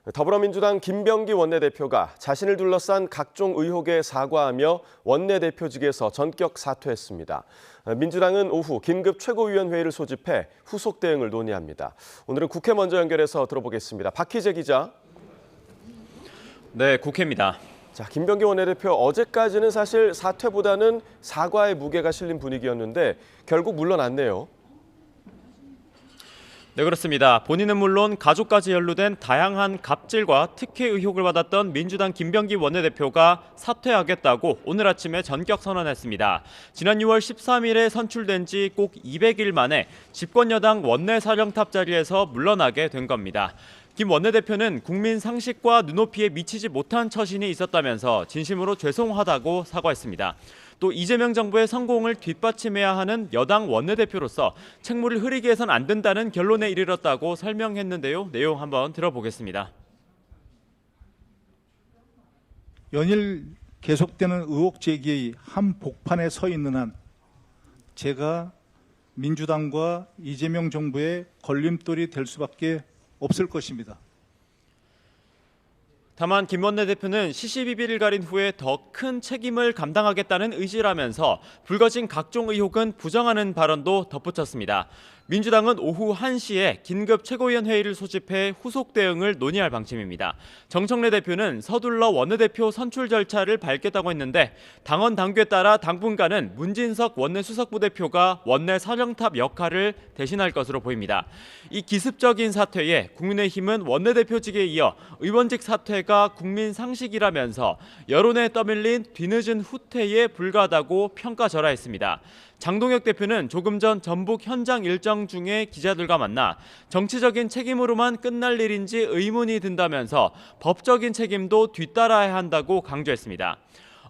더불어민주당 김병기 원내대표가 자신을 둘러싼 각종 의혹에 사과하며 원내대표직에서 전격 사퇴했습니다. 민주당은 오후 긴급 최고위원회의를 소집해 후속 대응을 논의합니다. 오늘은 국회 먼저 연결해서 들어보겠습니다. 박희재 기자. 네, 국회입니다. 자, 김병기 원내대표 어제까지는 사실 사퇴보다는 사과의 무게가 실린 분위기였는데 결국 물러났네요. 네, 그렇습니다. 본인은 물론 가족까지 연루된 다양한 갑질과 특혜 의혹을 받았던 민주당 김병기 원내대표가 사퇴하겠다고 오늘 아침에 전격 선언했습니다. 지난 6월 13일에 선출된 지 꼭 200일 만에 집권여당 원내사령탑 자리에서 물러나게 된 겁니다. 김 원내대표는 국민 상식과 눈높이에 미치지 못한 처신이 있었다면서 진심으로 죄송하다고 사과했습니다. 또 이재명 정부의 성공을 뒷받침해야 하는 여당 원내대표로서 책무를 흐리게 해선 안 된다는 결론에 이르렀다고 설명했는데요. 내용 한번 들어보겠습니다. 연일 계속되는 의혹 제기의 한복판에 서 있는 한 제가 민주당과 이재명 정부의 걸림돌이 될 수밖에 없을 것입니다. 다만 김 원내대표는 시시비비를 가린 후에 더 큰 책임을 감당하겠다는 의지라면서 불거진 각종 의혹은 부정하는 발언도 덧붙였습니다. 민주당은 오후 1시에 긴급 최고위원회의를 소집해 후속 대응을 논의할 방침입니다. 정청래 대표는 서둘러 원내대표 선출 절차를 밟겠다고 했는데 당원 당규에 따라 당분간은 문진석 원내수석부대표가 원내사령탑 역할을 대신할 것으로 보입니다. 이 기습적인 사퇴에 국민의힘은 원내대표직에 이어 의원직 사퇴가 국민 상식이라면서 여론에 떠밀린 뒤늦은 후퇴에 불과하다고 평가절하했습니다. 장동혁 대표는 조금 전 전북 현장 일정 중에 기자들과 만나 정치적인 책임으로만 끝날 일인지 의문이 든다면서 법적인 책임도 뒤따라야 한다고 강조했습니다.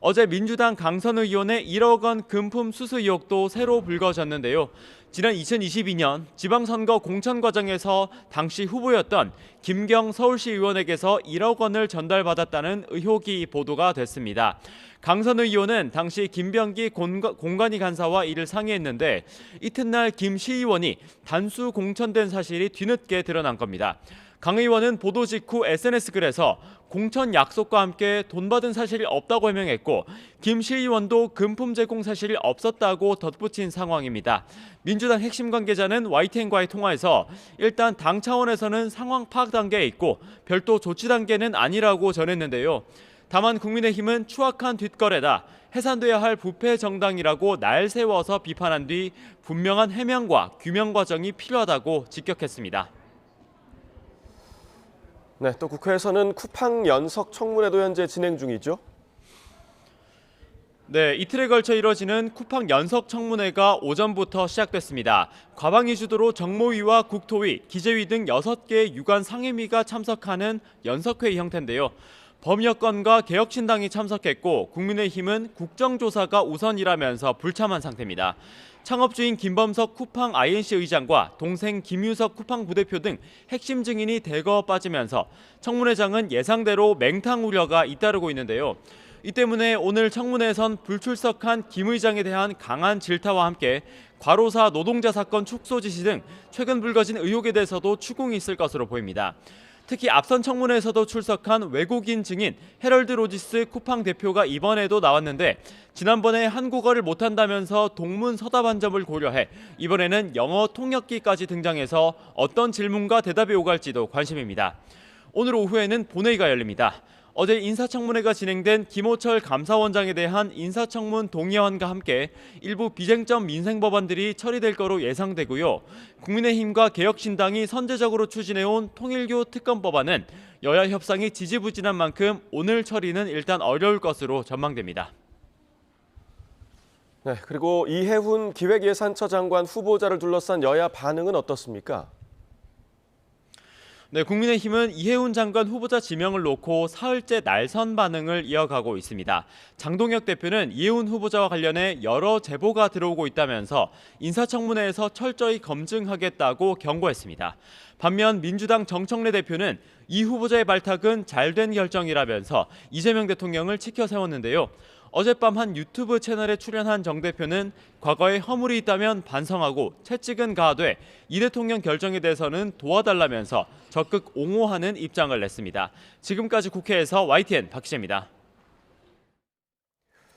어제 민주당 강선 의원의 1억 원 금품 수수 의혹도 새로 불거졌는데요. 지난 2022년 지방선거 공천 과정에서 당시 후보였던 김경 서울시 의원에게서 1억 원을 전달받았다는 의혹이 보도가 됐습니다. 강선 의원은 당시 김병기 공관위 간사와 이를 상의했는데 이튿날 김 시의원이 단수 공천된 사실이 뒤늦게 드러난 겁니다. 강 의원은 보도 직후 SNS 글에서 공천 약속과 함께 돈 받은 사실이 없다고 해명했고 김 시의원도 금품 제공 사실이 없었다고 덧붙인 상황입니다. 민주당 핵심 관계자는 YTN과의 통화에서 일단 당 차원에서는 상황 파악 단계에 있고 별도 조치 단계는 아니라고 전했는데요. 다만 국민의힘은 추악한 뒷거래다, 해산돼야 할 부패 정당이라고 날 세워서 비판한 뒤 분명한 해명과 규명 과정이 필요하다고 직격했습니다. 네, 또 국회에서는 쿠팡 연석 청문회도 현재 진행 중이죠. 네, 이틀에 걸쳐 이뤄지는 쿠팡 연석 청문회가 오전부터 시작됐습니다. 과방위 주도로 정모위와 국토위, 기재위 등 6개의 유관 상임위가 참석하는 연석회의 형태인데요. 범여권과 개혁신당이 참석했고 국민의힘은 국정조사가 우선이라면서 불참한 상태입니다. 창업주인 김범석 쿠팡 INC 의장과 동생 김유석 쿠팡 부대표 등 핵심 증인이 대거 빠지면서 청문회장은 예상대로 맹탕 우려가 잇따르고 있는데요. 이 때문에 오늘 청문회에선 불출석한 김 의장에 대한 강한 질타와 함께 과로사 노동자 사건 축소 지시 등 최근 불거진 의혹에 대해서도 추궁이 있을 것으로 보입니다. 특히 앞선 청문회에서도 출석한 외국인 증인 헤럴드 로지스 쿠팡 대표가 이번에도 나왔는데 지난번에 한국어를 못한다면서 동문서답한 점을 고려해 이번에는 영어 통역기까지 등장해서 어떤 질문과 대답이 오갈지도 관심입니다. 오늘 오후에는 본회의가 열립니다. 어제 인사청문회가 진행된 김호철 감사원장에 대한 인사청문 동의안과 함께 일부 비쟁점 민생법안들이 처리될 거로 예상되고요. 국민의힘과 개혁신당이 선제적으로 추진해온 통일교 특검법안은 여야 협상이 지지부진한 만큼 오늘 처리는 일단 어려울 것으로 전망됩니다. 네, 그리고 이해훈 기획예산처 장관 후보자를 둘러싼 여야 반응은 어떻습니까? 네, 국민의힘은 이해훈 장관 후보자 지명을 놓고 사흘째 날선 반응을 이어가고 있습니다. 장동혁 대표는 이해훈 후보자와 관련해 여러 제보가 들어오고 있다면서 인사청문회에서 철저히 검증하겠다고 경고했습니다. 반면 민주당 정청래 대표는 이 후보자의 발탁은 잘된 결정이라면서 이재명 대통령을 치켜 세웠는데요. 어젯밤 한 유튜브 채널에 출연한 정 대표는 과거에 허물이 있다면 반성하고 채찍은 가하되 이 대통령 결정에 대해서는 도와달라면서 적극 옹호하는 입장을 냈습니다. 지금까지 국회에서 YTN 박시재입니다.